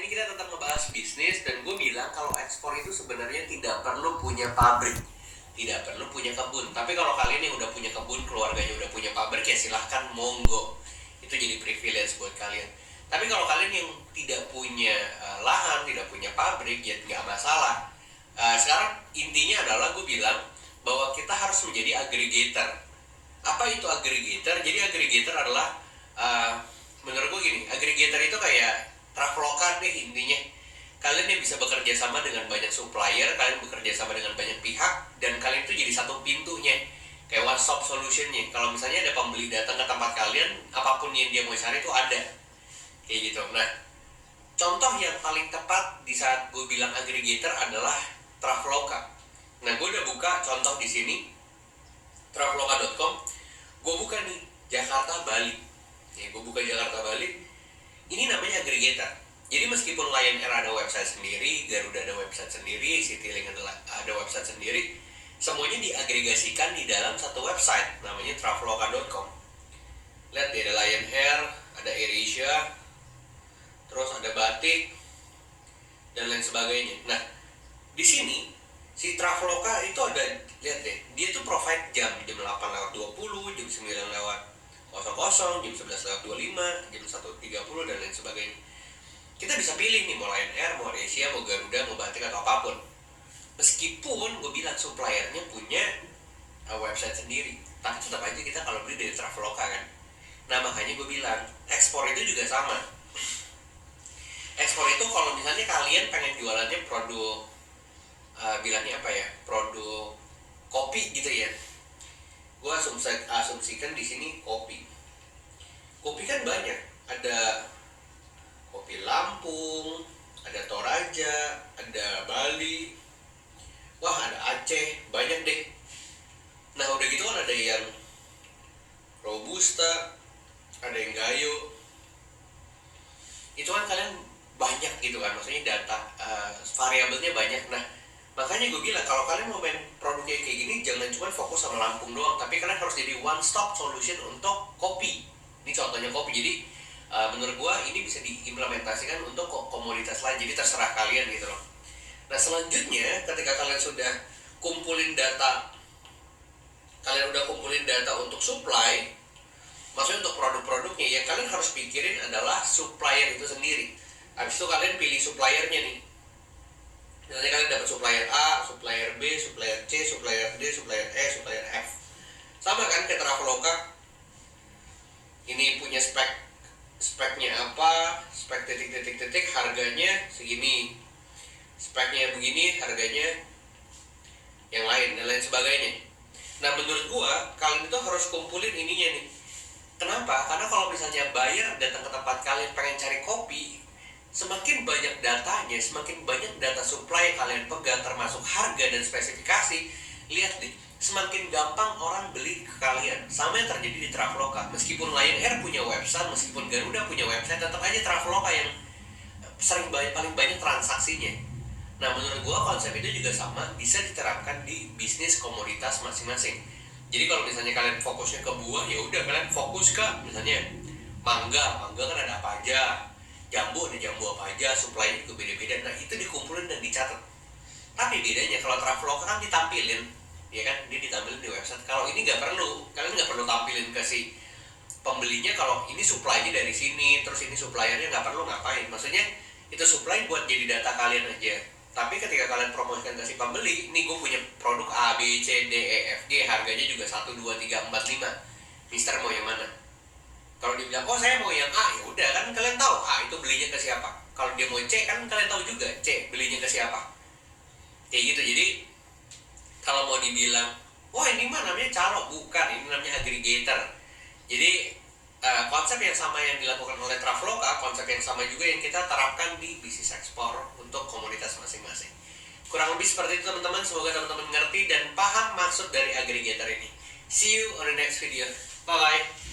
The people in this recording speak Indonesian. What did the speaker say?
ini kita tetap ngebahas bisnis, dan gue bilang kalau ekspor itu sebenarnya tidak perlu punya pabrik, tidak perlu punya kebun. Tapi kalau kalian yang udah punya kebun, keluarganya udah punya pabrik, ya silahkan, monggo. Itu jadi privilege buat kalian. Tapi kalau kalian yang tidak punya lahan, tidak punya pabrik, ya nggak masalah. Sekarang intinya adalah gue bilang bahwa kita harus menjadi aggregator. Apa itu aggregator? Jadi aggregator adalah menurut gue gini, aggregator itu kayak Traveloka deh intinya. Kalian yang bisa bekerja sama dengan banyak supplier, kalian bekerja sama dengan banyak pihak, dan kalian itu jadi satu pintunya, kayak one stop solutionnya. Kalau misalnya ada pembeli datang ke tempat kalian, apapun yang dia mau cari itu ada, kayak gitu. Nah, contoh yang paling tepat di saat gue bilang aggregator adalah Traveloka. Nah, gue udah buka contoh di sini, traveloka.com. Gue buka nih Jakarta Bali. Ya, gue buka Jakarta Bali. Ini namanya aggregator. Jadi meskipun Lion Air ada website sendiri, Garuda ada website sendiri, Citylink ada website sendiri, semuanya diagregasikan di dalam satu website namanya traveloka.com. Lihat deh, ada Lion Air, ada AirAsia, terus ada Batik, dan lain sebagainya. Nah, di sini si Traveloka itu ada, lihat deh, dia tuh provide jam 8:20, jam 9:00, jam 11:25, jam 1:30, dan lain sebagainya. Kita bisa pilih nih, mau Lion Air, mau AirAsia, mau Garuda, mau Batik, atau apapun. Meskipun gue bilang suppliernya punya website sendiri, tapi tetap aja kita kalau beli dari Traveloka kan. Nah, makanya gue bilang ekspor itu juga sama. Ekspor itu kalau misalnya kalian pengen jualannya produk, bilangnya apa ya, produk kopi gitu ya. Gue asumsikan di sini kopi. Kopi kan banyak, ada kopi Lampung, ada Toraja, ada Bali, wah ada Aceh, banyak deh. Nah, udah gitu kan ada yang Robusta, ada yang Gayo. Itu kan kalian banyak gitu kan, maksudnya data variabelnya banyak. Nah, makanya gue bilang kalau kalian mau main produknya kayak gini, jangan cuma fokus sama Lampung doang, tapi kalian harus jadi one stop solution untuk kopi. Ini contohnya kopi. Jadi menurut gue ini bisa diimplementasikan untuk komoditas lain, jadi terserah kalian gitu loh. Nah, selanjutnya ketika kalian sudah kumpulin data, untuk supply, maksudnya untuk produk-produknya, yang kalian harus pikirin adalah supplier itu sendiri. Habis itu kalian pilih suppliernya nih. Misalnya kalian dapat supplier A, supplier B, supplier C, supplier D, supplier E, supplier F. Sama kan kayak Traveloka. Ini punya speknya apa, spek titik, harganya segini. Speknya begini, harganya yang lain, dan lain sebagainya. Nah, menurut gua kalian itu harus kumpulin ininya nih. Kenapa? Karena kalau misalnya buyer datang ke tempat kalian pengen cari kopi, semakin banyak datanya, semakin banyak data supply kalian pegang, termasuk harga dan spesifikasi, lihat deh, semakin gampang orang beli ke kalian. Sama yang terjadi di Traveloka. Meskipun Lion Air punya website, meskipun Garuda punya website, tetap aja Traveloka yang paling banyak transaksinya. Nah, menurut gua konsep itu juga sama, bisa diterapkan di bisnis komoditas masing-masing. Jadi kalau misalnya kalian fokusnya ke buah, ya udah kalian fokus ke misalnya mangga kan ada apa aja, jambu ada jambu apa aja, supply juga beda-beda. Nah, itu dikumpulin dan dicatat. Tapi bedanya kalau Traveloka kan ditampilin, ya kan, dia ditampilin di website. Kalau ini nggak perlu, kalian nggak perlu tampilin ke si pembelinya kalau ini supply-nya dari sini, terus ini suppliernya nggak perlu ngapain. Maksudnya itu supply buat jadi data kalian aja. Tapi ketika kalian promosikan ke si pembeli, ini gue punya produk A, B, C, D, E, F, G, harganya juga 1, 2, 3, 4, 5. Mister mau yang mana? Kalau dia bilang, oh saya mau yang A, ya udah kan kalian tahu A itu belinya ke siapa. Kalau dia mau C, kan kalian tahu juga C belinya ke siapa. Kayak gitu. Jadi kalau mau dibilang, wah ini mah namanya calo, bukan, ini namanya aggregator. Jadi konsep yang sama yang dilakukan oleh Traveloka, konsep yang sama juga yang kita terapkan di bisnis ekspor untuk komoditas masing-masing. Kurang lebih seperti itu teman-teman. Semoga teman-teman ngerti dan paham maksud dari aggregator ini. See you on the next video. Bye bye.